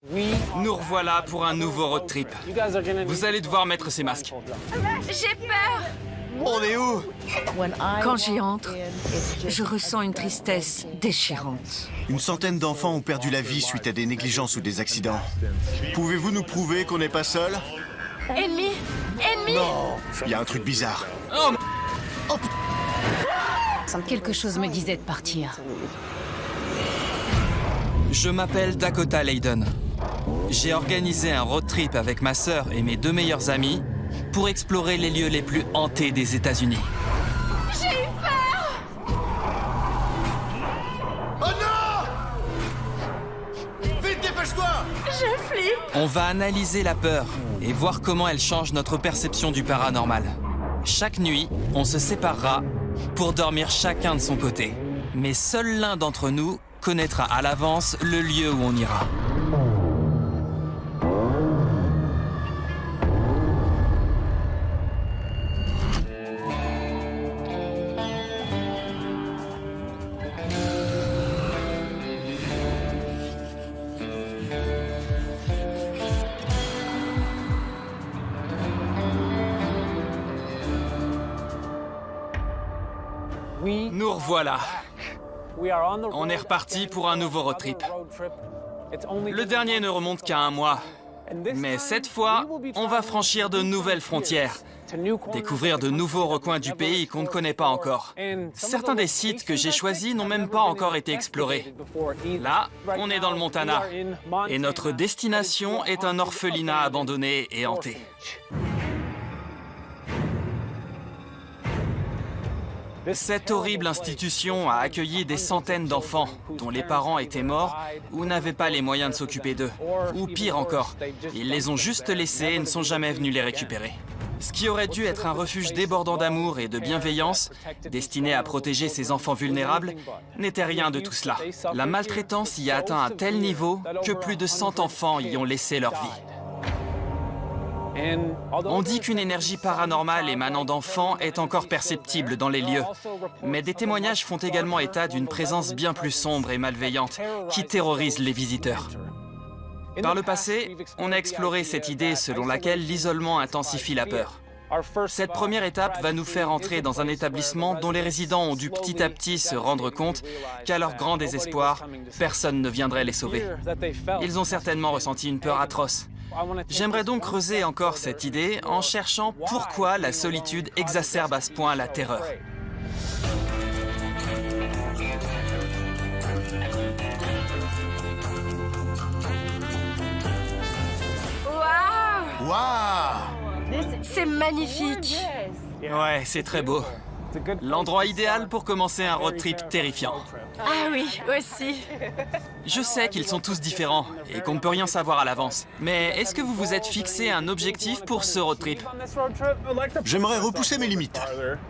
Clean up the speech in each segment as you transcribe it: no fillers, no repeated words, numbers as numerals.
Nous revoilà pour un nouveau road trip. Vous allez devoir mettre ces masques. J'ai peur! On est où? Quand j'y entre, je ressens une tristesse déchirante. Une centaine d'enfants ont perdu la vie suite à des négligences ou des accidents. Pouvez-vous nous prouver qu'on n'est pas seul? Ennemi! Ennemi! Non! Il y a un truc bizarre. Quelque chose me disait de partir. Je m'appelle Dakota Layden. J'ai organisé un road trip avec ma sœur et mes deux meilleurs amis pour explorer les lieux les plus hantés des États-Unis. J'ai eu peur! Oh non! Vite, dépêche-toi! Je flippe! On va analyser la peur et voir comment elle change notre perception du paranormal. Chaque nuit, on se séparera pour dormir chacun de son côté. Mais seul l'un d'entre nous connaîtra à l'avance le lieu où on ira. Nous revoilà. On est reparti pour un nouveau road trip. Le dernier ne remonte qu'à un mois. Mais cette fois, on va franchir de nouvelles frontières, découvrir de nouveaux recoins du pays qu'on ne connaît pas encore. Certains des sites que j'ai choisis n'ont même pas encore été explorés. Là, on est dans le Montana. Et notre destination est un orphelinat abandonné et hanté. Cette horrible institution a accueilli des centaines d'enfants dont les parents étaient morts ou n'avaient pas les moyens de s'occuper d'eux. Ou pire encore, ils les ont juste laissés et ne sont jamais venus les récupérer. Ce qui aurait dû être un refuge débordant d'amour et de bienveillance, destiné à protéger ces enfants vulnérables, n'était rien de tout cela. La maltraitance y a atteint un tel niveau que plus de 100 enfants y ont laissé leur vie. On dit qu'une énergie paranormale émanant d'enfants est encore perceptible dans les lieux. Mais des témoignages font également état d'une présence bien plus sombre et malveillante qui terrorise les visiteurs. Par le passé, on a exploré cette idée selon laquelle l'isolement intensifie la peur. Cette première étape va nous faire entrer dans un établissement dont les résidents ont dû petit à petit se rendre compte qu'à leur grand désespoir, personne ne viendrait les sauver. Ils ont certainement ressenti une peur atroce. J'aimerais donc creuser encore cette idée en cherchant pourquoi la solitude exacerbe à ce point la terreur. Waouh! Waouh! C'est magnifique! Ouais, c'est très beau. L'endroit idéal pour commencer un road trip terrifiant. Ah oui, aussi. Je sais qu'ils sont tous différents et qu'on ne peut rien savoir à l'avance. Mais est-ce que vous vous êtes fixé un objectif pour ce road trip? J'aimerais repousser mes limites.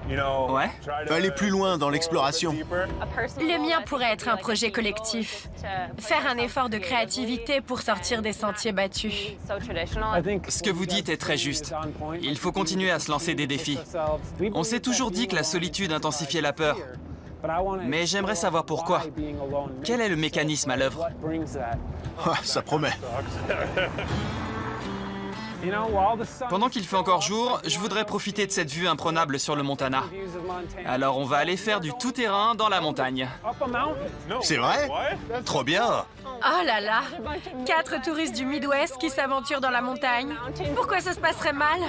Ouais? Aller plus loin dans l'exploration. Le mien pourrait être un projet collectif. Faire un effort de créativité pour sortir des sentiers battus. Ce que vous dites est très juste. Il faut continuer à se lancer des défis. On s'est toujours dit que la solitude intensifiait la peur. Mais j'aimerais savoir pourquoi. Quel est le mécanisme à l'œuvre? Ah, ça promet. Pendant qu'il fait encore jour, je voudrais profiter de cette vue imprenable sur le Montana. Alors on va aller faire du tout-terrain dans la montagne. C'est vrai? Trop bien! Oh là là! 4 touristes du Midwest qui s'aventurent dans la montagne. Pourquoi ça se passerait mal?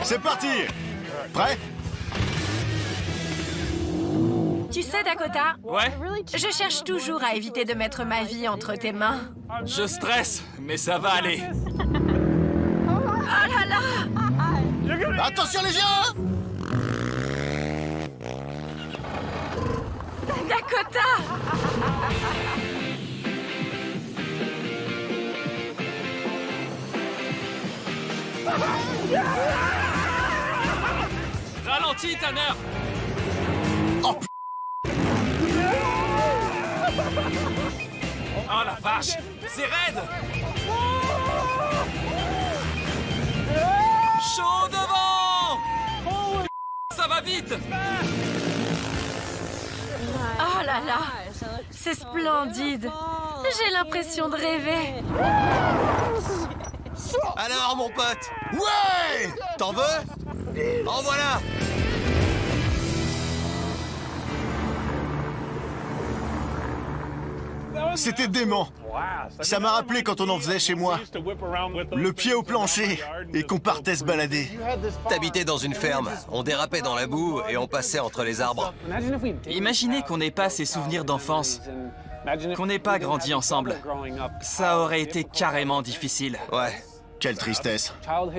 C'est parti! Prêt? Tu sais, Dakota, Ouais? je cherche toujours à éviter de mettre ma vie entre tes mains. Je stresse, mais ça va aller. Oh là là! Attention les yeux! Dakota! Ralentis, Tanner! Oh, Oh la vache! C'est raide! Chaud devant! Ça va vite! Oh là là! c'est splendide. J'ai l'impression de rêver. Alors, mon pote, Ouais! t'en veux? En voilà! C'était dément. Ça m'a rappelé quand on en faisait chez moi. Le pied au plancher et qu'on partait se balader. T'habitais dans une ferme, on dérapait dans la boue et on passait entre les arbres. Imaginez qu'on n'ait pas ces souvenirs d'enfance, qu'on n'ait pas grandi ensemble. Ça aurait été carrément difficile. Ouais, Quelle tristesse.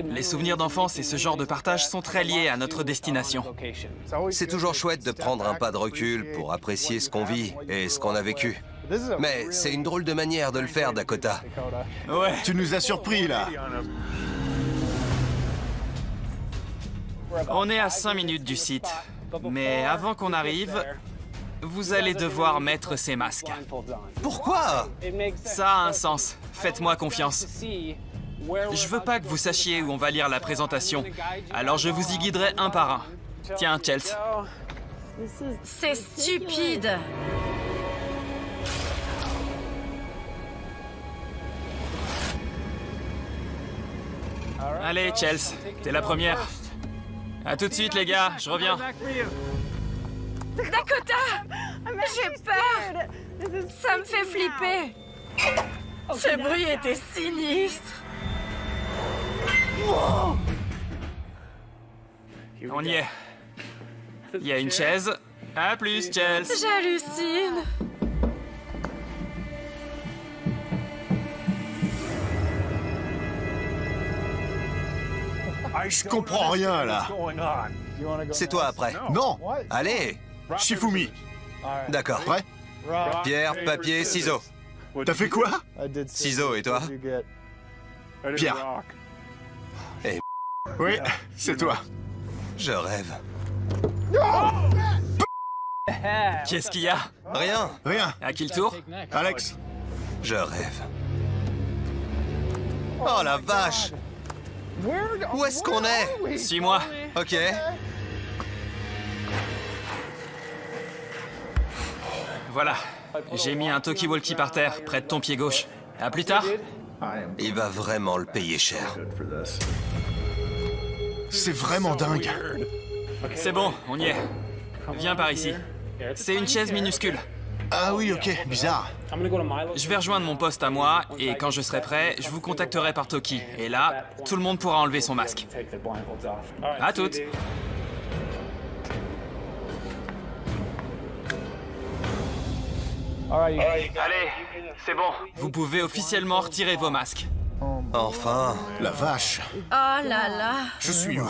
Les souvenirs d'enfance et ce genre de partage sont très liés à notre destination. c'est toujours chouette de prendre un pas de recul pour apprécier ce qu'on vit et ce qu'on a vécu. Mais c'est une drôle de manière de le faire, Dakota. Ouais. Tu nous as surpris, là. On est à 5 minutes du site. Mais avant qu'on arrive, vous allez devoir mettre ces masques. Pourquoi? Ça a un sens. Faites-moi confiance. Je veux pas que vous sachiez où on va lire la présentation. Alors je vous y guiderai un par un. Tiens, Chelsea. C'est stupide. Allez, Chelsea, t'es la première. À tout de suite, les gars, je reviens. Dakota! J'ai peur! Ça me fait flipper! Ce bruit était sinistre! On y est. Il y a une chaise. À plus, Chelsea. J'hallucine! Je comprends rien, là. C'est toi après. Non! Allez, Shifumi, d'accord. prêt? Pierre, papier, ciseaux. T'as fait quoi? Ciseaux, et toi? Pierre. Eh. Oui, c'est toi. Je rêve. Qu'est-ce qu'il y a? Rien, Rien. À qui le tour? Alex? je rêve. Oh la vache! Où est-ce qu'on est? Suis-moi. Ok. Voilà. J'ai mis un talkie-walkie par terre, près de ton pied gauche. À plus tard. Il va vraiment le payer cher. C'est vraiment dingue. C'est bon, on y est. Viens par ici. C'est une chaise minuscule. Ah oui, ok, bizarre. Je vais rejoindre mon poste à moi, et quand je serai prêt, je vous contacterai par Toki. Et là, tout le monde pourra enlever son masque. À toutes. Allez, c'est bon. Vous pouvez officiellement retirer vos masques. Enfin. La vache. Oh là là! Je suis où?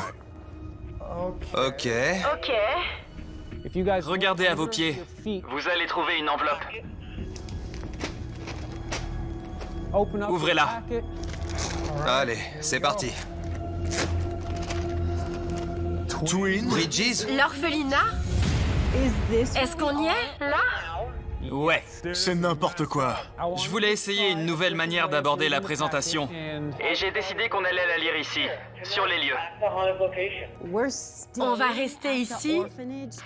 Ok. Ok. Regardez à vos pieds. Vous allez trouver une enveloppe. Ouvrez-la. Allez, c'est parti. Twin? Bridges? L'orphelinat? Est-ce qu'on y est, là? Ouais. C'est n'importe quoi. Je voulais essayer une nouvelle manière d'aborder la présentation. Et j'ai décidé qu'on allait la lire ici, sur les lieux. On va rester ici?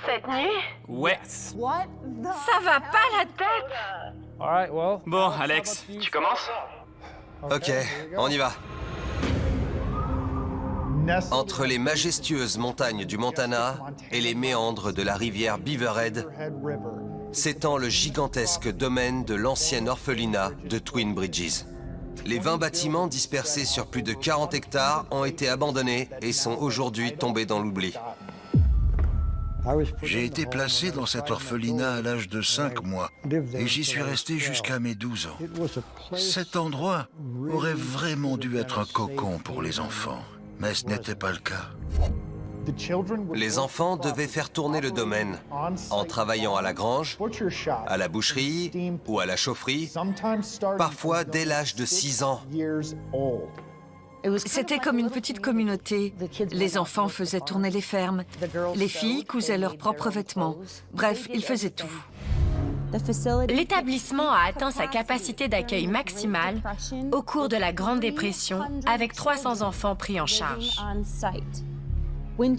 Cette nuit? Ouais. Ça va pas la tête! Bon, Alex, tu commences? Ok, on y va. Entre les majestueuses montagnes du Montana et les méandres de la rivière Beaverhead, s'étend le gigantesque domaine de l'ancienne orphelinat de Twin Bridges. Les 20 bâtiments dispersés sur plus de 40 hectares ont été abandonnés et sont aujourd'hui tombés dans l'oubli. J'ai été placé dans cet orphelinat à l'âge de 5 mois et j'y suis resté jusqu'à mes 12 ans. Cet endroit aurait vraiment dû être un cocon pour les enfants, mais ce n'était pas le cas. Les enfants devaient faire tourner le domaine en travaillant à la grange, à la boucherie ou à la chaufferie, parfois dès l'âge de 6 ans. C'était comme une petite communauté. Les enfants faisaient tourner les fermes. Les filles cousaient leurs propres vêtements. Bref, ils faisaient tout. L'établissement a atteint sa capacité d'accueil maximale au cours de la Grande Dépression, avec 300 enfants pris en charge.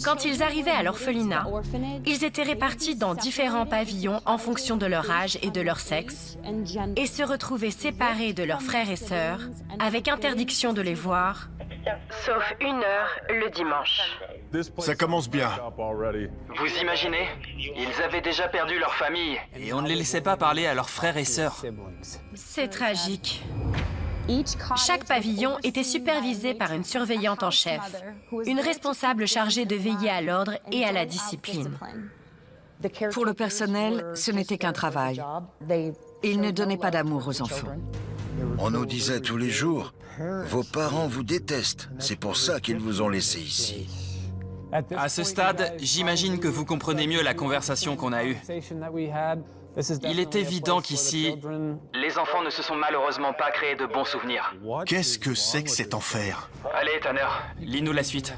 Quand ils arrivaient à l'orphelinat, ils étaient répartis dans différents pavillons en fonction de leur âge et de leur sexe, et se retrouvaient séparés de leurs frères et sœurs, avec interdiction de les voir, sauf 1 heure le dimanche. Ça commence bien. Vous imaginez? Ils avaient déjà perdu leur famille et on ne les laissait pas parler à leurs frères et sœurs. C'est tragique. Chaque pavillon était supervisé par une surveillante en chef, une responsable chargée de veiller à l'ordre et à la discipline. Pour le personnel, ce n'était qu'un travail. Ils ne donnaient pas d'amour aux enfants. On nous disait tous les jours, vos parents vous détestent, c'est pour ça qu'ils vous ont laissé ici. À ce stade, j'imagine que vous comprenez mieux la conversation qu'on a eue. Il est évident qu'ici, les enfants ne se sont malheureusement pas créés de bons souvenirs. Qu'est-ce que c'est que cet enfer? Allez, Tanner, lis-nous la suite.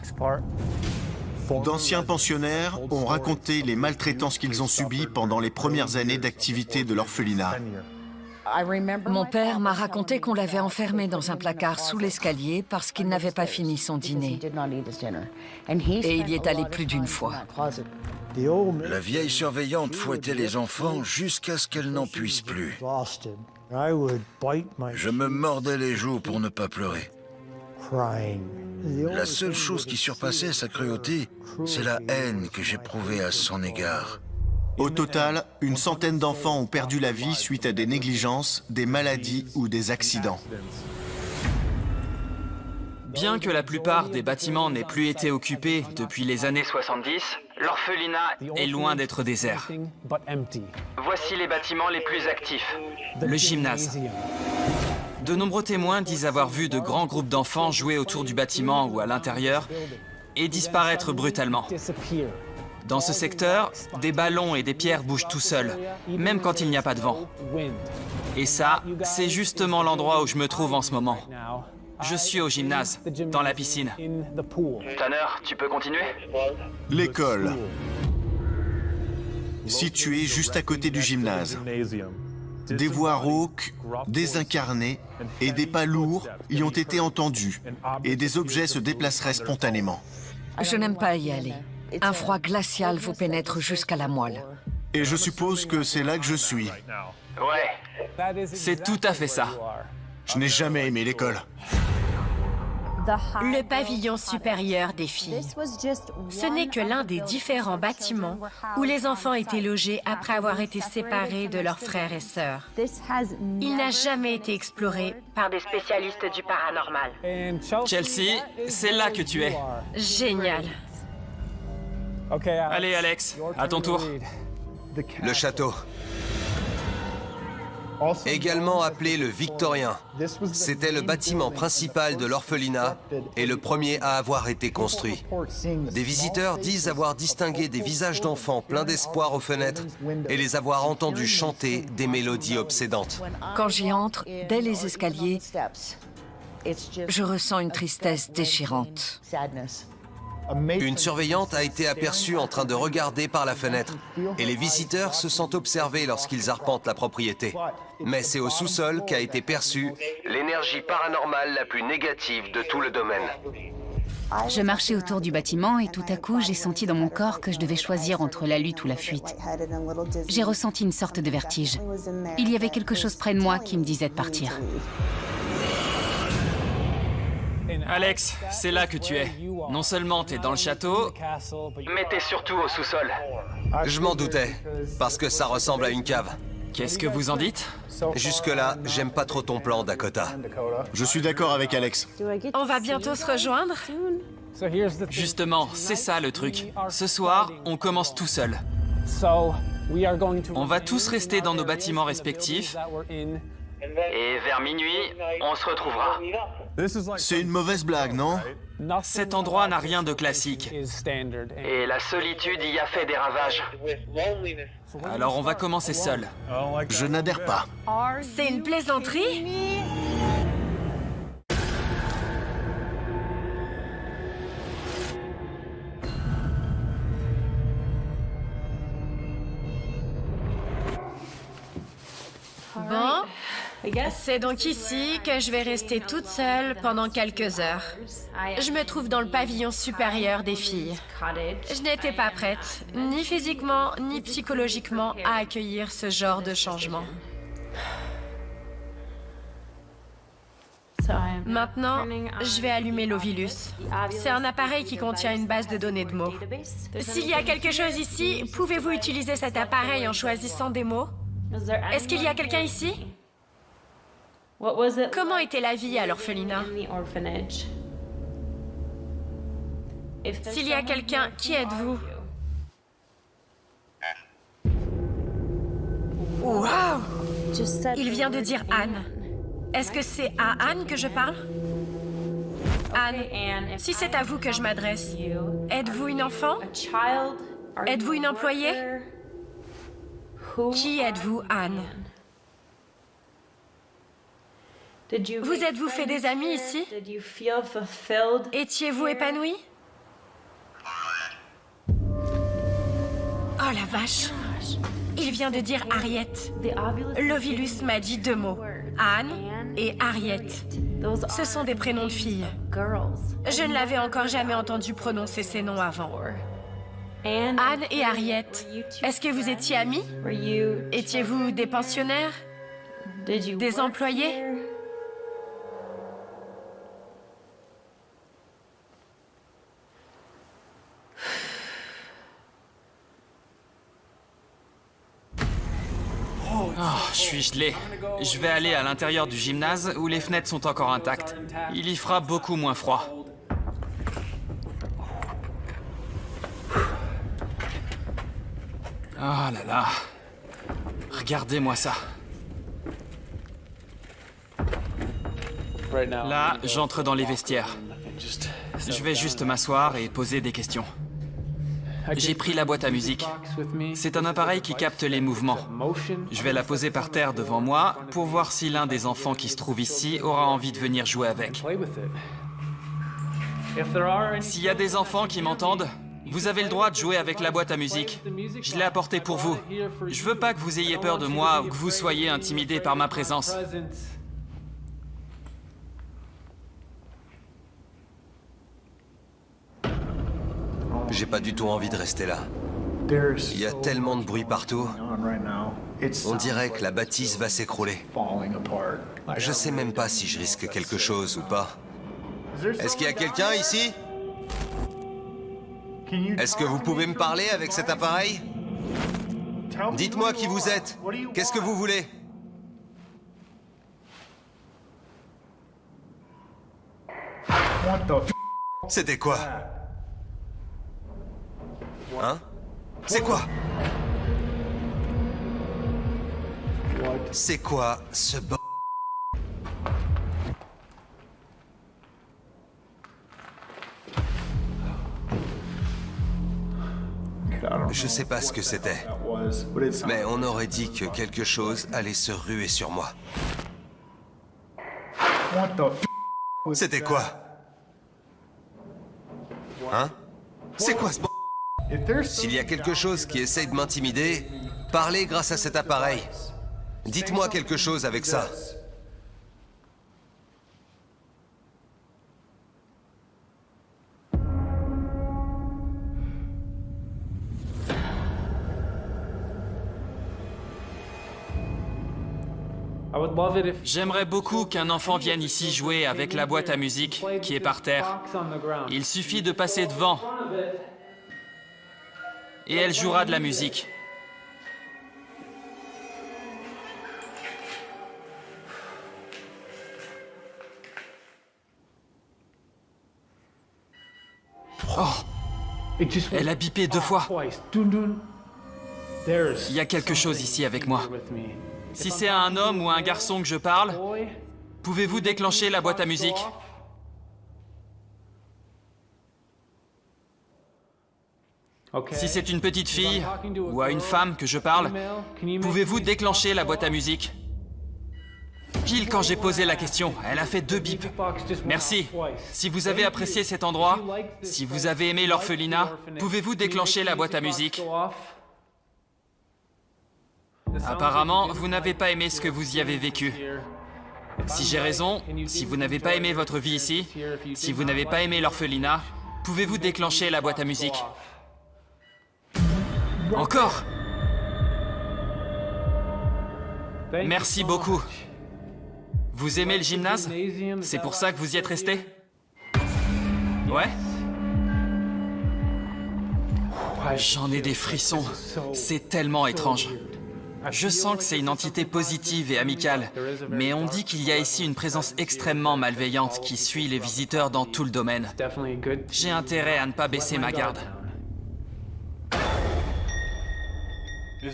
D'anciens pensionnaires ont raconté les maltraitances qu'ils ont subies pendant les premières années d'activité de l'orphelinat. Mon père m'a raconté qu'on l'avait enfermé dans un placard sous l'escalier parce qu'il n'avait pas fini son dîner. Et il y est allé plus d'une fois. La vieille surveillante fouettait les enfants jusqu'à ce qu'elle n'en puisse plus. Je me mordais les joues pour ne pas pleurer. La seule chose qui surpassait sa cruauté, c'est la haine que j'éprouvais à son égard. Au total, une centaine d'enfants ont perdu la vie suite à des négligences, des maladies ou des accidents. Bien que la plupart des bâtiments n'aient plus été occupés depuis les années 70, l'orphelinat est loin d'être désert. Voici les bâtiments les plus actifs. Le gymnase. De nombreux témoins disent avoir vu de grands groupes d'enfants jouer autour du bâtiment ou à l'intérieur et disparaître brutalement. Dans ce secteur, des ballons et des pierres bougent tout seuls, même quand il n'y a pas de vent. Et ça, c'est justement l'endroit où je me trouve en ce moment. Je suis au gymnase, dans la piscine. Tanner, tu peux continuer? L'école. Située juste à côté du gymnase. Des voix rauques, désincarnées et des pas lourds y ont été entendus, et des objets se déplaceraient spontanément. Je n'aime pas y aller. Un froid glacial vous pénètre jusqu'à la moelle. Et je suppose que c'est là que je suis. Ouais, c'est tout à fait ça. Je n'ai jamais aimé l'école. Le pavillon supérieur des filles. Ce n'est que l'un des différents bâtiments où les enfants étaient logés après avoir été séparés de leurs frères et sœurs. Il n'a jamais été exploré par des spécialistes du paranormal. Chelsea, c'est là que tu es. Génial. Allez, Alex, à ton tour. Le château. Également appelé le Victorien, c'était le bâtiment principal de l'orphelinat et le premier à avoir été construit. Des visiteurs disent avoir distingué des visages d'enfants pleins d'espoir aux fenêtres et les avoir entendus chanter des mélodies obsédantes. Quand j'y entre, dès les escaliers, je ressens une tristesse déchirante. Une surveillante a été aperçue en train de regarder par la fenêtre et les visiteurs se sont observés lorsqu'ils arpentent la propriété. Mais c'est au sous-sol qu'a été perçue l'énergie paranormale la plus négative de tout le domaine. Je marchais autour du bâtiment et tout à coup, j'ai senti dans mon corps que je devais choisir entre la lutte ou la fuite. J'ai ressenti une sorte de vertige. Il y avait quelque chose près de moi qui me disait de partir. Alex, c'est là que tu es. Non seulement t'es dans le château, mais t'es surtout au sous-sol. Je m'en doutais, parce que ça ressemble à une cave. Qu'est-ce que vous en dites? Jusque-là, j'aime pas trop ton plan, Dakota. Je suis d'accord avec Alex. On va bientôt se rejoindre? Justement, c'est ça le truc. Ce soir, on commence tout seul. On va tous rester dans nos bâtiments respectifs. Et vers minuit, on se retrouvera. C'est une mauvaise blague, non? Cet endroit n'a rien de classique. Et la solitude y a fait des ravages. Alors on va commencer seul. Je n'adhère pas. C'est une plaisanterie? Bon, C'est donc ici que je vais rester toute seule pendant quelques heures. Je me trouve dans le pavillon supérieur des filles. Je n'étais pas prête, ni physiquement, ni psychologiquement, à accueillir ce genre de changement. Maintenant, je vais allumer l'Ovilus. C'est un appareil qui contient une base de données de mots. S'il y a quelque chose ici, pouvez-vous utiliser cet appareil en choisissant des mots? Est-ce qu'il y a quelqu'un ici? Comment était la vie à l'orphelinat? S'il y a quelqu'un, qui êtes-vous? Waouh! Il vient de dire Anne. Est-ce que c'est à Anne que je parle? Anne, si c'est à vous que je m'adresse, êtes-vous une enfant? Êtes-vous une employée? Qui êtes-vous, Anne? Vous êtes-vous fait des amis ici? Étiez-vous épanouie? Oh la vache! Il vient de dire Harriet. L'Ovilus m'a dit 2 mots. Anne et Harriet. Ce sont des prénoms de filles. Je ne l'avais encore jamais entendu prononcer ces noms avant. Anne et Harriet, est-ce que vous étiez amis? Étiez-vous des pensionnaires? Des employés? Oh, je suis gelé. Je vais aller à l'intérieur du gymnase où les fenêtres sont encore intactes. Il y fera beaucoup moins froid. Oh là là. Regardez-moi ça. Là, j'entre dans les vestiaires. Je vais juste m'asseoir et poser des questions. J'ai pris la boîte à musique. C'est un appareil qui capte les mouvements. Je vais la poser par terre devant moi pour voir si l'un des enfants qui se trouve ici aura envie de venir jouer avec. S'il y a des enfants qui m'entendent, vous avez le droit de jouer avec la boîte à musique. Je l'ai apportée pour vous. Je veux pas que vous ayez peur de moi ou que vous soyez intimidés par ma présence. J'ai pas du tout envie de rester là. Il y a tellement de bruit partout. On dirait que la bâtisse va s'écrouler. Je sais même pas si je risque quelque chose ou pas. Est-ce qu'il y a quelqu'un ici? Est-ce que vous pouvez me parler avec cet appareil? Dites-moi qui vous êtes. Qu'est-ce que vous voulez? C'était quoi? Hein? C'est quoi? C'est quoi ce b... Je sais pas ce que c'était, mais on aurait dit que quelque chose allait se ruer sur moi. C'était quoi? Hein? C'est quoi ce b... S'il y a quelque chose qui essaye de m'intimider, parlez grâce à cet appareil. Dites-moi quelque chose avec ça. J'aimerais beaucoup qu'un enfant vienne ici jouer avec la boîte à musique qui est par terre. Il suffit de passer devant et elle jouera de la musique. Oh! Elle a bipé 2 fois. Il y a quelque chose ici avec moi. Si c'est à un homme ou à un garçon que je parle, pouvez-vous déclencher la boîte à musique? Si c'est une petite fille ou à une femme que je parle, pouvez-vous déclencher la boîte à musique? Pile quand j'ai posé la question, elle a fait 2 bips. Merci. Si vous avez apprécié cet endroit, si vous avez aimé l'orphelinat, pouvez-vous déclencher la boîte à musique? Apparemment, vous n'avez pas aimé ce que vous y avez vécu. Si j'ai raison, si vous n'avez pas aimé votre vie ici, si vous n'avez pas aimé l'orphelinat, pouvez-vous déclencher la boîte à musique? Encore? Merci beaucoup. Vous aimez le gymnase? C'est pour ça que vous y êtes resté? Ouais? J'en ai des frissons. C'est tellement étrange. Je sens que c'est une entité positive et amicale, mais on dit qu'il y a ici une présence extrêmement malveillante qui suit les visiteurs dans tout le domaine. J'ai intérêt à ne pas baisser ma garde.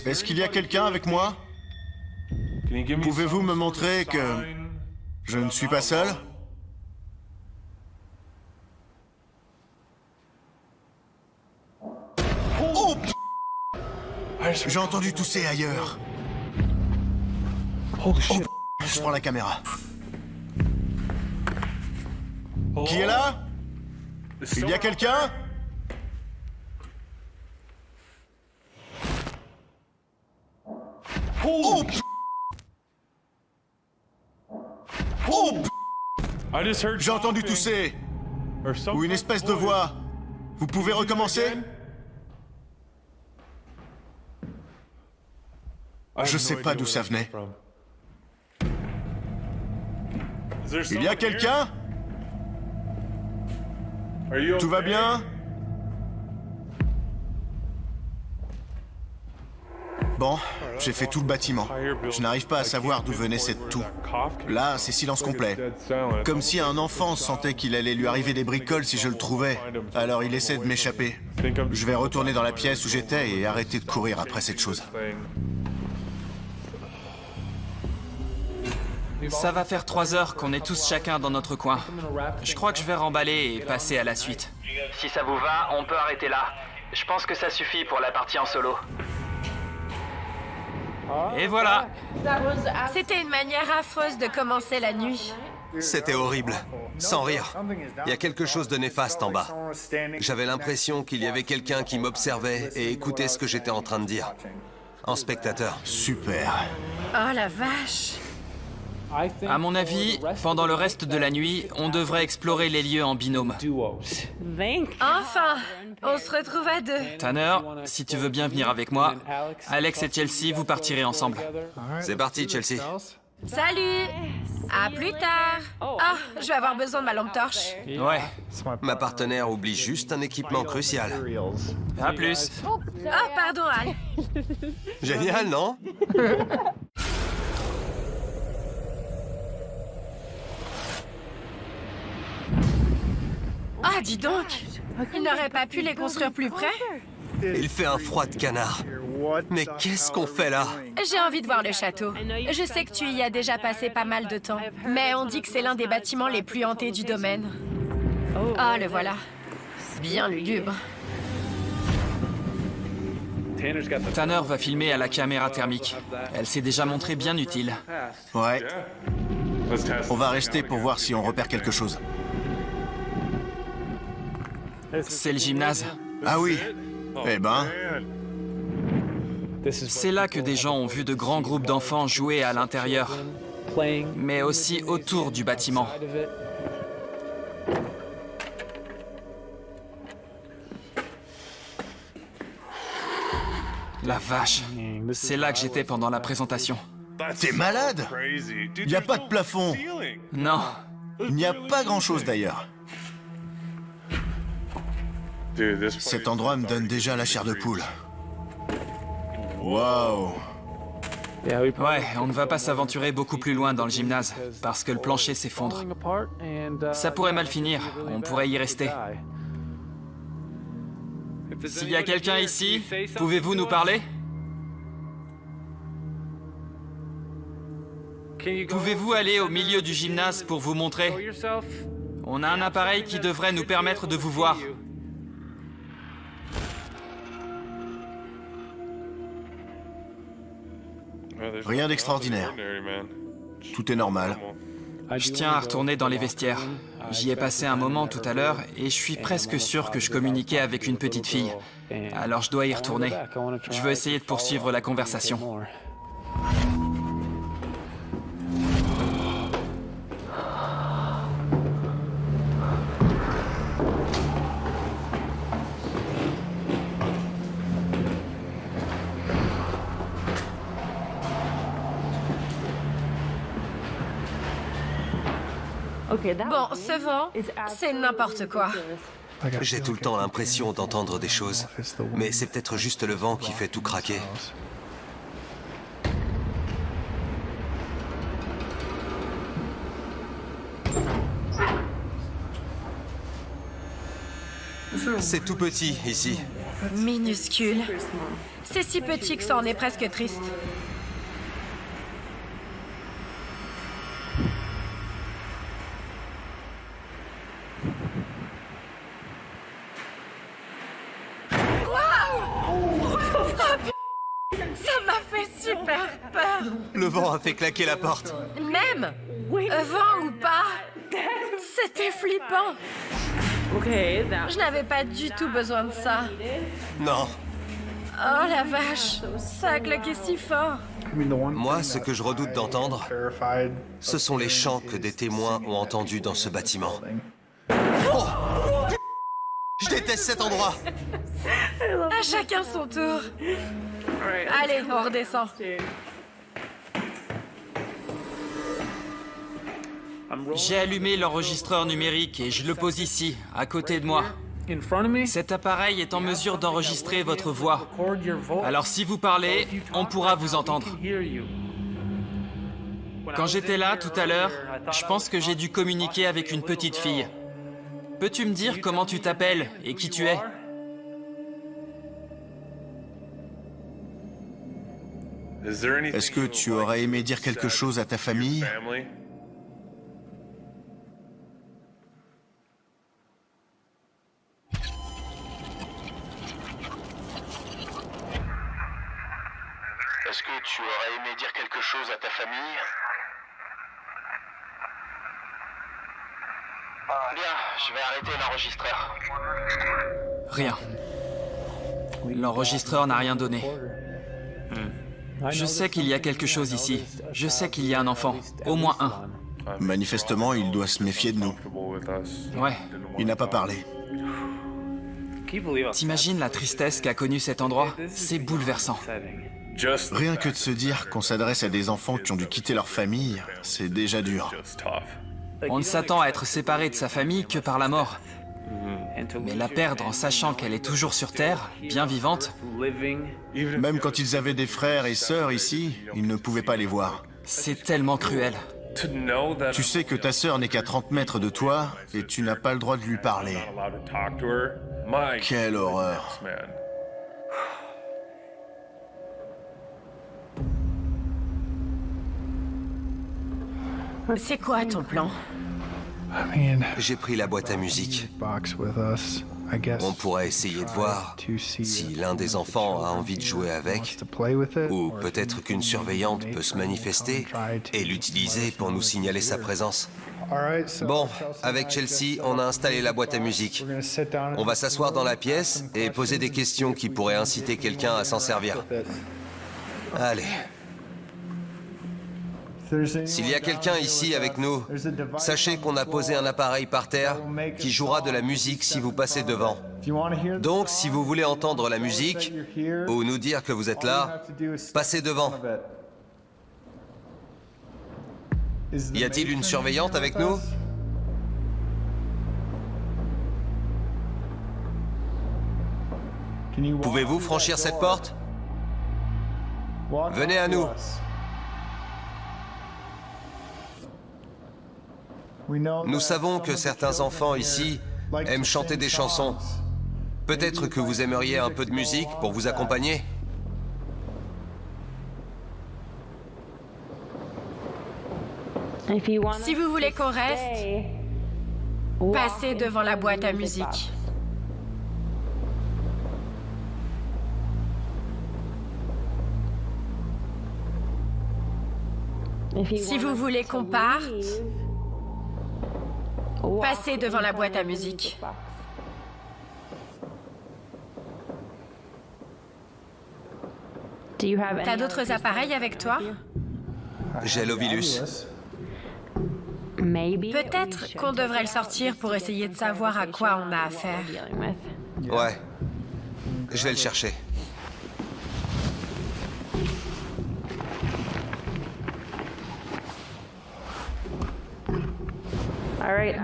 Est-ce qu'il y a quelqu'un avec moi? Pouvez-vous me montrer que je ne suis pas seul? Oh! J'ai entendu tousser ailleurs. Oh, je prends la caméra. Qui est là? Il y a quelqu'un? Oh! Oh! J'ai entendu tousser. Ou une espèce de voix. Vous pouvez recommencer? Je sais pas d'où ça venait. Il y a quelqu'un? Tout va bien? Bon, j'ai fait tout le bâtiment. Je n'arrive pas à savoir d'où venait cette toux. Là, c'est silence complet. Comme si un enfant sentait qu'il allait lui arriver des bricoles si je le trouvais. Alors il essaie de m'échapper. Je vais retourner dans la pièce où j'étais et arrêter de courir après cette chose. Ça va faire 3 heures qu'on est tous chacun dans notre coin. Je crois que je vais remballer et passer à la suite. Si ça vous va, on peut arrêter là. Je pense que ça suffit pour la partie en solo. Et voilà. C'était une manière affreuse de commencer la nuit. C'était horrible. Sans rire. Il y a quelque chose de néfaste en bas. J'avais l'impression qu'il y avait quelqu'un qui m'observait et écoutait ce que j'étais en train de dire. En spectateur. Super. Oh la vache. À mon avis, pendant le reste de la nuit, on devrait explorer les lieux en binôme. Enfin, on se retrouve à 2. Tanner, si tu veux bien venir avec moi, Alex et Chelsea, vous partirez ensemble. C'est parti, Chelsea. Salut. À plus tard. Ah, je vais avoir besoin de ma lampe torche. Ouais, Ma partenaire oublie juste un équipement crucial. à plus. Oh, pardon, Al. Génial, non? Ah, dis donc. Il n'aurait pas pu les construire plus près? Il fait un froid de canard. Mais qu'est-ce qu'on fait là? J'ai envie de voir le château. Je sais que tu y as déjà passé pas mal de temps, mais on dit que c'est l'un des bâtiments les plus hantés du domaine. Ah, le voilà. Bien lugubre. Tanner va filmer à la caméra thermique. Elle s'est déjà montrée bien utile. Ouais. On va rester pour voir si on repère quelque chose. C'est le gymnase. Ah oui. Eh ben, C'est là que des gens ont vu de grands groupes d'enfants jouer à l'intérieur, mais aussi autour du bâtiment. La vache. C'est là que j'étais pendant la présentation. t'es malade? Il n'y a pas de plafond. Non. Il n'y a pas grand-chose d'ailleurs. Cet endroit me donne déjà la chair de poule. Waouh! Ouais, on ne va pas s'aventurer beaucoup plus loin dans le gymnase, parce que le plancher s'effondre. Ça pourrait mal finir, on pourrait y rester. S'il y a quelqu'un ici, pouvez-vous nous parler? Pouvez-vous aller au milieu du gymnase pour vous montrer? On a un appareil qui devrait nous permettre de vous voir. Rien d'extraordinaire. Tout est normal. Je tiens à retourner dans les vestiaires. J'y ai passé un moment tout à l'heure et je suis presque sûr que je communiquais avec une petite fille. Alors je dois y retourner. Je veux essayer de poursuivre la conversation. Bon, ce vent, c'est n'importe quoi. J'ai tout le temps l'impression d'entendre des choses. Mais c'est peut-être juste le vent qui fait tout craquer. C'est tout petit ici. Minuscule. C'est si petit que ça en est presque triste. Ça m'a fait super peur. Le vent a fait claquer la porte. Même, vent ou pas, c'était flippant. Je n'avais pas du tout besoin de ça. Non. Oh la vache, ça a claqué si fort. Moi, ce que je redoute d'entendre, ce sont les chants que des témoins ont entendus dans ce bâtiment. Oh! Je déteste cet endroit. À chacun son tour. Allez, on redescend. J'ai allumé l'enregistreur numérique et je le pose ici, à côté de moi. Cet appareil est en mesure d'enregistrer votre voix. Alors si vous parlez, on pourra vous entendre. Quand j'étais là tout à l'heure, je pense que j'ai dû communiquer avec une petite fille. Peux-tu me dire comment tu t'appelles et qui tu es? Est-ce que tu aurais aimé dire quelque chose à ta famille? Est-ce que tu aurais aimé dire quelque chose à ta famille? Bien, je vais arrêter l'enregistreur. Rien. L'enregistreur n'a rien donné. Je sais qu'il y a quelque chose ici. Je sais qu'il y a un enfant. Au moins un. Manifestement, il doit se méfier de nous. Ouais. Il n'a pas parlé. T'imagines la tristesse qu'a connue cet endroit? C'est bouleversant. Rien que de se dire qu'on s'adresse à des enfants qui ont dû quitter leur famille, c'est déjà dur. On ne s'attend à être séparé de sa famille que par la mort. Mais la perdre en sachant qu'elle est toujours sur Terre, bien vivante, Même quand ils avaient des frères et sœurs ici, ils ne pouvaient pas les voir. c'est tellement cruel. Tu sais que ta sœur n'est qu'à 30 mètres de toi et tu n'as pas le droit de lui parler. Quelle horreur. C'est quoi ton plan? J'ai pris la boîte à musique. On pourrait essayer de voir si l'un des enfants a envie de jouer avec, ou peut-être qu'une surveillante peut se manifester et l'utiliser pour nous signaler sa présence. Bon, avec Chelsea, on a installé la boîte à musique. On va s'asseoir dans la pièce et poser des questions qui pourraient inciter quelqu'un à s'en servir. Allez. S'il y a quelqu'un ici avec nous, sachez qu'on a posé un appareil par terre qui jouera de la musique si vous passez devant. Donc, si vous voulez entendre la musique, ou nous dire que vous êtes là, passez devant. Y a-t-il une surveillante avec nous? Pouvez-vous franchir cette porte? Venez à nous. Nous savons que certains enfants ici aiment chanter des chansons. Peut-être que vous aimeriez un peu de musique pour vous accompagner? Si vous voulez qu'on reste, passez devant la boîte à musique. Si vous voulez qu'on parte, passez devant la boîte à musique. T'as d'autres appareils avec toi? J'ai l'Ovilus. Peut-être qu'on devrait le sortir pour essayer de savoir à quoi on a affaire. Ouais. Je vais le chercher.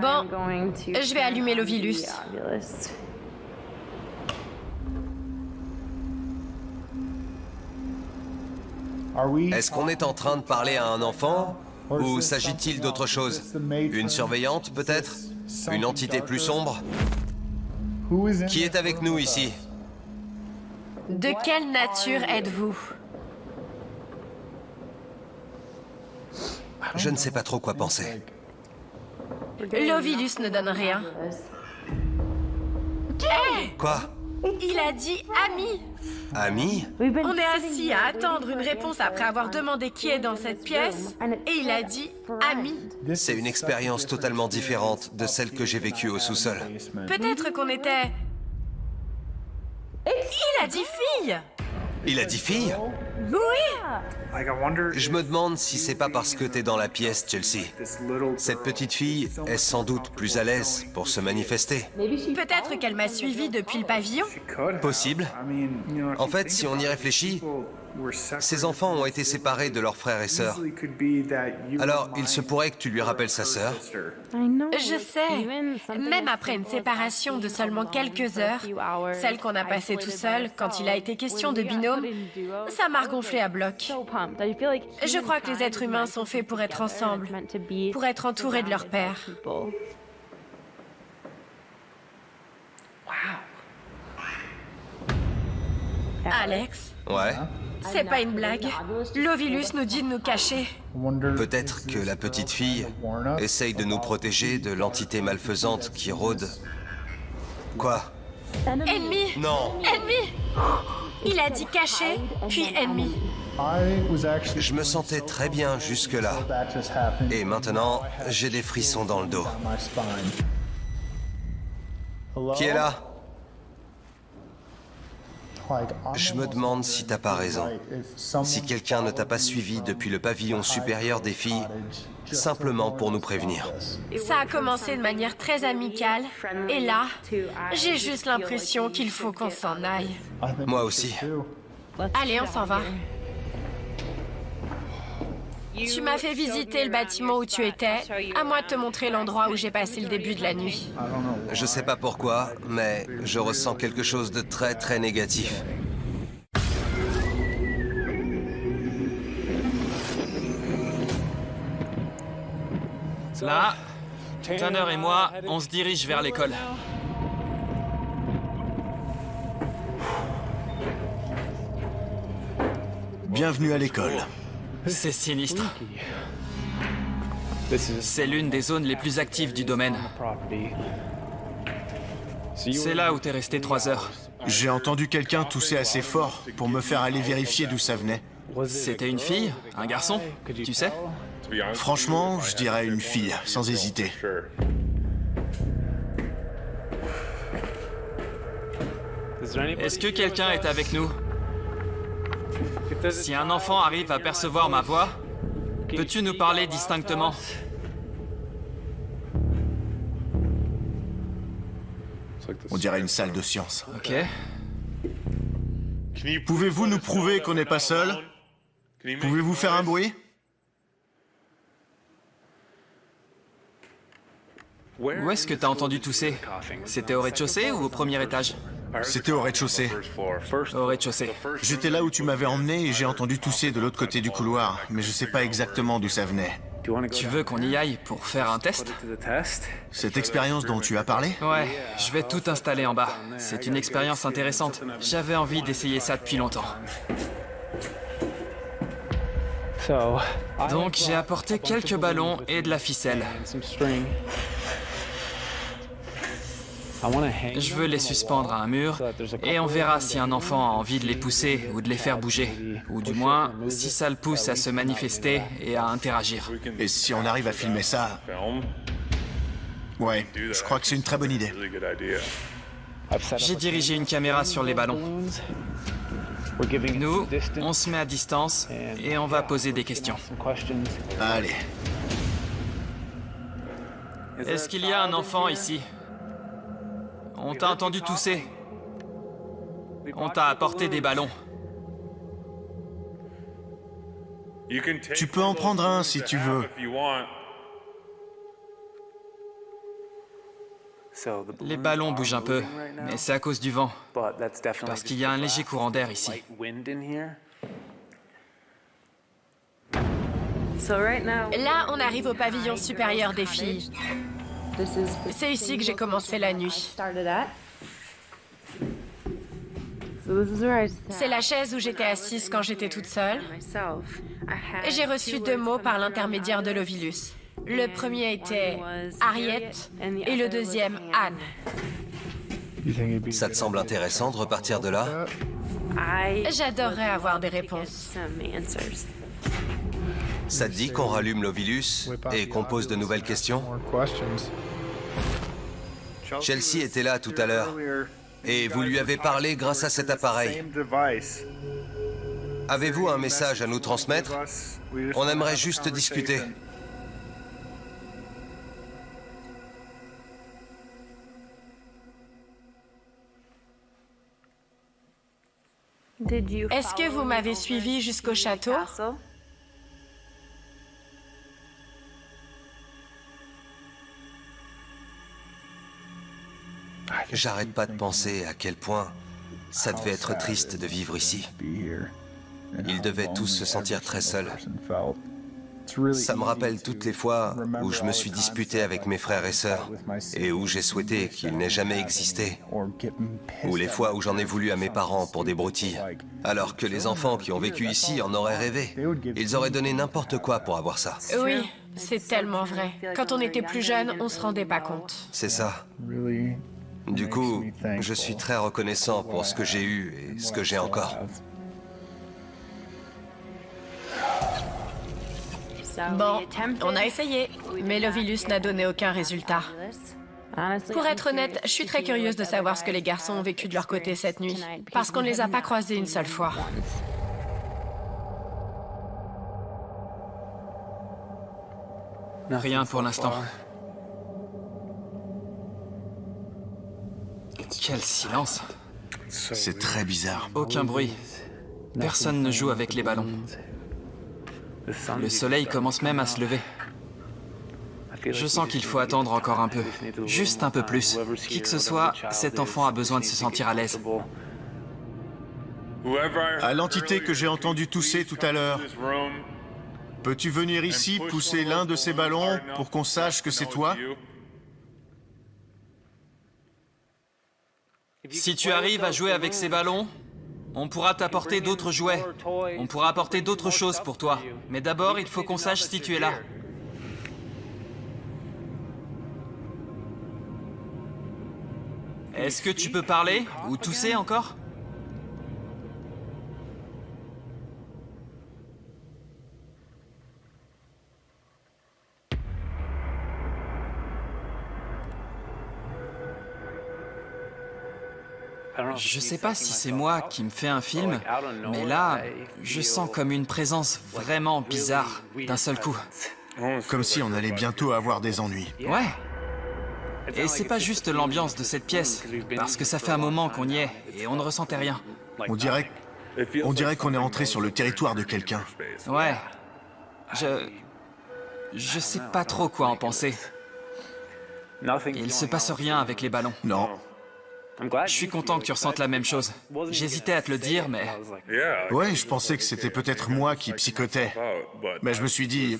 Bon, je vais allumer l'Ovilus. Est-ce qu'on est en train de parler à un enfant? Ou s'agit-il d'autre chose? Une surveillante, peut-être? Une entité plus sombre? Qui est avec nous ici? De quelle nature êtes-vous? Je ne sais pas trop quoi penser. L'Ovilus ne donne rien. Hé! Quoi? Il a dit ami. Ami? On est assis à attendre une réponse après avoir demandé qui est dans cette pièce, et il a dit ami. C'est une expérience totalement différente de celle que j'ai vécue au sous-sol. Peut-être qu'on était... Il a dit fille. Il a dit fille? Oui. Je me demande si c'est pas parce que t'es dans la pièce, Chelsea. Cette petite fille est sans doute plus à l'aise pour se manifester. Peut-être qu'elle m'a suivi depuis le pavillon. Possible. En fait, si on y réfléchit, ces enfants ont été séparés de leurs frères et sœurs. Alors, il se pourrait que tu lui rappelles sa sœur. Je sais. Même après une séparation de seulement quelques heures, celle qu'on a passée tout seul quand il a été question de binôme, ça m'a regonflé à bloc. Je crois que les êtres humains sont faits pour être ensemble, pour être entourés de leur père. Alex, Ouais. c'est pas une blague. L'Ovilus nous dit de nous cacher. Peut-être que la petite fille essaye de nous protéger de l'entité malfaisante qui rôde. Quoi? Ennemi! Non! Ennemi! Il a dit caché, puis ennemi. Je me sentais très bien jusque-là. Et maintenant, j'ai des frissons dans le dos. Qui est là? Je me demande si t'as pas raison. Si quelqu'un ne t'a pas suivi depuis le pavillon supérieur des filles, simplement pour nous prévenir. Ça a commencé de manière très amicale, et là, j'ai juste l'impression qu'il faut qu'on s'en aille. Moi aussi. Allez, on s'en va. Tu m'as fait visiter le bâtiment où tu étais. À moi de te montrer l'endroit où j'ai passé le début de la nuit. Je sais pas pourquoi, mais je ressens quelque chose de très très négatif. Là, Tanner et moi, on se dirige vers l'école. Bienvenue à l'école. C'est sinistre. C'est l'une des zones les plus actives du domaine. C'est là où t'es resté 3 heures. J'ai entendu quelqu'un tousser assez fort pour me faire aller vérifier d'où ça venait. C'était une fille? Un garçon? Tu sais? Franchement, je dirais une fille, sans hésiter. Est-ce que quelqu'un est avec nous? Si un enfant arrive à percevoir ma voix, peux-tu nous parler distinctement? On dirait une salle de science. Ok. Pouvez-vous nous prouver qu'on n'est pas seul? Pouvez-vous faire un bruit? Où est-ce que t'as entendu tousser? C'était au rez-de-chaussée ou au premier étage? C'était au rez-de-chaussée. Au rez-de-chaussée. J'étais là où tu m'avais emmené et j'ai entendu tousser de l'autre côté du couloir, mais je sais pas exactement d'où ça venait. Tu veux qu'on y aille pour faire un test? Cette expérience dont tu as parlé? Ouais, je vais tout installer en bas. C'est une expérience intéressante. J'avais envie d'essayer ça depuis longtemps. Donc j'ai apporté quelques ballons et de la ficelle. Je veux les suspendre à un mur et on verra si un enfant a envie de les pousser ou de les faire bouger. Ou du moins, si ça le pousse à se manifester et à interagir. Et si on arrive à filmer ça... Ouais, je crois que c'est une très bonne idée. J'ai dirigé une caméra sur les ballons. Nous, on se met à distance et on va poser des questions. Allez. Est-ce qu'il y a un enfant ici? On t'a entendu tousser. On t'a apporté des ballons. Tu peux en prendre un si tu veux. Les ballons bougent un peu, mais c'est à cause du vent. Parce qu'il y a un léger courant d'air ici. Là, on arrive au pavillon supérieur des filles. C'est ici que j'ai commencé la nuit. C'est la chaise où j'étais assise quand j'étais toute seule. J'ai reçu 2 mots par l'intermédiaire de l'Ovilus. Le premier était Harriet et le deuxième Anne. Ça te semble intéressant de repartir de là? J'adorerais avoir des réponses. Ça te dit qu'on rallume l'Ovilus et qu'on pose de nouvelles questions? Chelsea était là tout à l'heure. Et vous lui avez parlé grâce à cet appareil. Avez-vous un message à nous transmettre? On aimerait juste discuter. Est-ce que vous m'avez suivi jusqu'au château? J'arrête pas de penser à quel point ça devait être triste de vivre ici. Ils devaient tous se sentir très seuls. Ça me rappelle toutes les fois où je me suis disputé avec mes frères et sœurs et où j'ai souhaité qu'ils n'aient jamais existé. Ou les fois où j'en ai voulu à mes parents pour des broutilles. Alors que les enfants qui ont vécu ici en auraient rêvé. Ils auraient donné n'importe quoi pour avoir ça. Oui, c'est tellement vrai. Quand on était plus jeune, on se rendait pas compte. C'est ça. Du coup, je suis très reconnaissant pour ce que j'ai eu et ce que j'ai encore. Bon, on a essayé, mais l'Ovilus n'a donné aucun résultat. Pour être honnête, je suis très curieuse de savoir ce que les garçons ont vécu de leur côté cette nuit, parce qu'on ne les a pas croisés une seule fois. Rien pour l'instant. Quel silence. C'est très bizarre. Aucun bruit. Personne ne joue avec les ballons. Le soleil commence même à se lever. Je sens qu'il faut attendre encore un peu. Juste un peu plus. Qui que ce soit, cet enfant a besoin de se sentir à l'aise. À l'entité que j'ai entendu tousser tout à l'heure, peux-tu venir ici pousser l'un de ces ballons pour qu'on sache que c'est toi? Si tu arrives à jouer avec ces ballons, on pourra t'apporter d'autres jouets. On pourra apporter d'autres choses pour toi. Mais d'abord, il faut qu'on sache si tu es là. Est-ce que tu peux parler ou tousser encore ? Je sais pas si c'est moi qui me fais un film, mais là, je sens comme une présence vraiment bizarre d'un seul coup. Comme si on allait bientôt avoir des ennuis. Ouais. Et c'est pas juste l'ambiance de cette pièce, parce que ça fait un moment qu'on y est et on ne ressentait rien. On dirait qu'on est entré sur le territoire de quelqu'un. Ouais. Je sais pas trop quoi en penser. Il se passe rien avec les ballons. Non. Je suis content que tu ressentes la même chose. J'hésitais à te le dire, mais... Ouais, je pensais que c'était peut-être moi qui psychotais. Mais je me suis dit...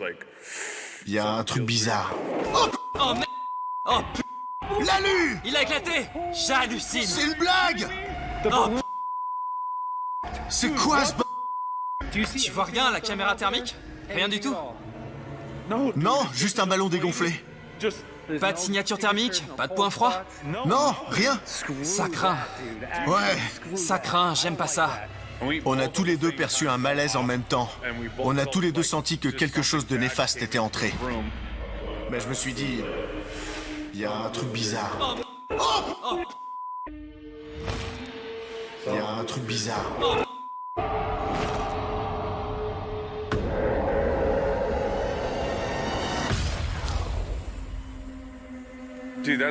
Il y a un truc bizarre. Oh merde! Oh p... L'alu! Il a éclaté! J'hallucine! C'est une blague! Oh p... C'est quoi ce b... Tu vois rien à la caméra thermique? Rien du tout? Non, juste un ballon dégonflé. Pas de signature thermique? Pas de point froid? Non, rien. Ça craint. Ouais. Ça craint, j'aime pas ça. On a tous les deux perçu un malaise en même temps. On a tous les deux senti que quelque chose de néfaste était entré. Mais je me suis dit... Il y a un truc bizarre. Oh! Il y a un truc bizarre.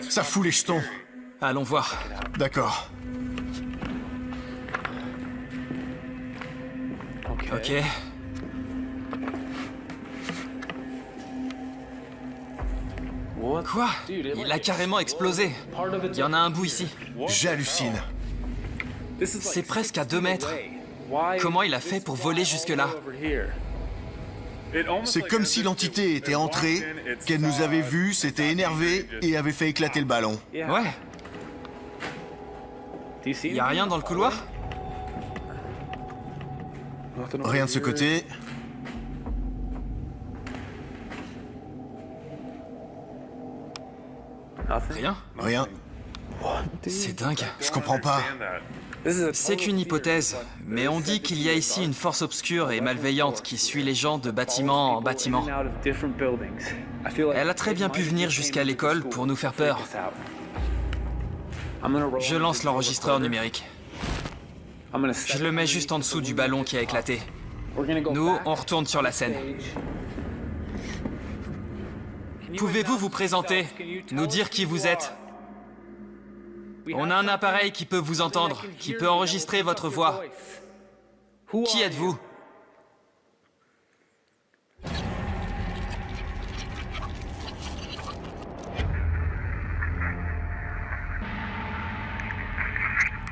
Ça fout les jetons. Allons voir. D'accord. Ok. Quoi? Il a carrément explosé. Il y en a un bout ici. J'hallucine. C'est presque à 2 mètres. Comment il a fait pour voler jusque-là? C'est comme si l'entité était entrée, qu'elle nous avait vus, s'était énervée et avait fait éclater le ballon. Ouais. Y a rien dans le couloir? Rien de ce côté. Rien? Rien. C'est dingue. Je comprends pas. C'est qu'une hypothèse, mais on dit qu'il y a ici une force obscure et malveillante qui suit les gens de bâtiment en bâtiment. Elle a très bien pu venir jusqu'à l'école pour nous faire peur. Je lance l'enregistreur numérique. Je le mets juste en dessous du ballon qui a éclaté. Nous, on retourne sur la scène. Pouvez-vous vous présenter, nous dire qui vous êtes? On a un appareil qui peut vous entendre, qui peut enregistrer votre voix. Qui êtes-vous?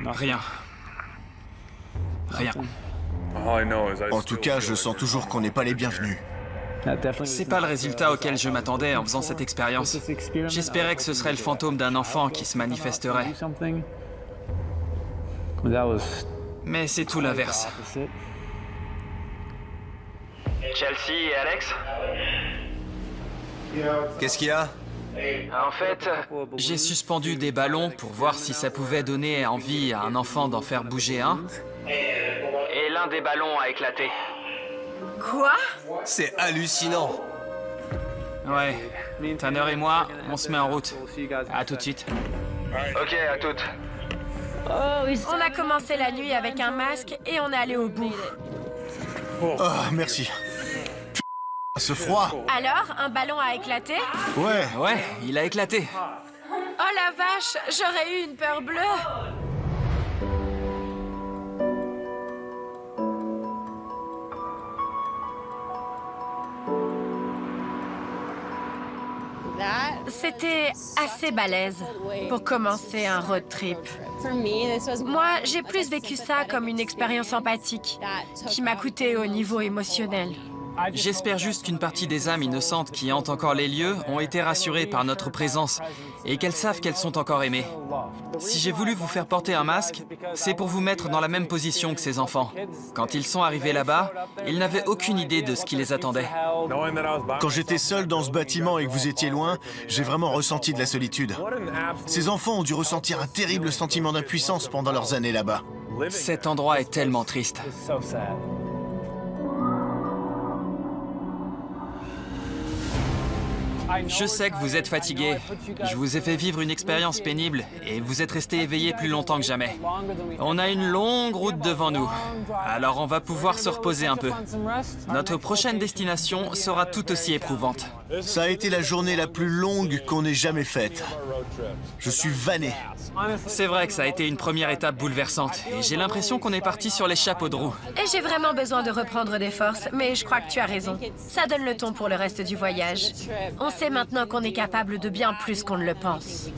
Rien. Rien. En tout cas, je sens toujours qu'on n'est pas les bienvenus. C'est pas le résultat auquel je m'attendais en faisant cette expérience. J'espérais que ce serait le fantôme d'un enfant qui se manifesterait. Mais c'est tout l'inverse. Chelsea et Alex? Qu'est-ce qu'il y a? En fait, j'ai suspendu des ballons pour voir si ça pouvait donner envie à un enfant d'en faire bouger un. Et l'un des ballons a éclaté. Quoi? C'est hallucinant. Ouais. Tanner et moi, on se met en route. À tout de suite. Ok, à toutes. On a commencé la nuit avec un masque et on est allé au bout. Oh, merci. Ce froid. Alors, un ballon a éclaté? Ouais. Ouais, il a éclaté. Oh la vache, j'aurais eu une peur bleue. C'était assez balèze pour commencer un road trip. Moi, j'ai plus vécu ça comme une expérience empathique qui m'a coûté au niveau émotionnel. J'espère juste qu'une partie des âmes innocentes qui hantent encore les lieux ont été rassurées par notre présence et qu'elles savent qu'elles sont encore aimées. Si j'ai voulu vous faire porter un masque, c'est pour vous mettre dans la même position que ces enfants. Quand ils sont arrivés là-bas, ils n'avaient aucune idée de ce qui les attendait. Quand j'étais seul dans ce bâtiment et que vous étiez loin, j'ai vraiment ressenti de la solitude. Ces enfants ont dû ressentir un terrible sentiment d'impuissance pendant leurs années là-bas. Cet endroit est tellement triste. Je sais que vous êtes fatigué. Je vous ai fait vivre une expérience pénible et vous êtes resté éveillé plus longtemps que jamais. On a une longue route devant nous, alors on va pouvoir se reposer un peu. Notre prochaine destination sera tout aussi éprouvante. Ça a été la journée la plus longue qu'on ait jamais faite. Je suis vanné. C'est vrai que ça a été une première étape bouleversante et j'ai l'impression qu'on est parti sur les chapeaux de roue. Et j'ai vraiment besoin de reprendre des forces, mais je crois que tu as raison. Ça donne le ton pour le reste du voyage. On sait maintenant qu'on est capable de bien plus qu'on ne le pense.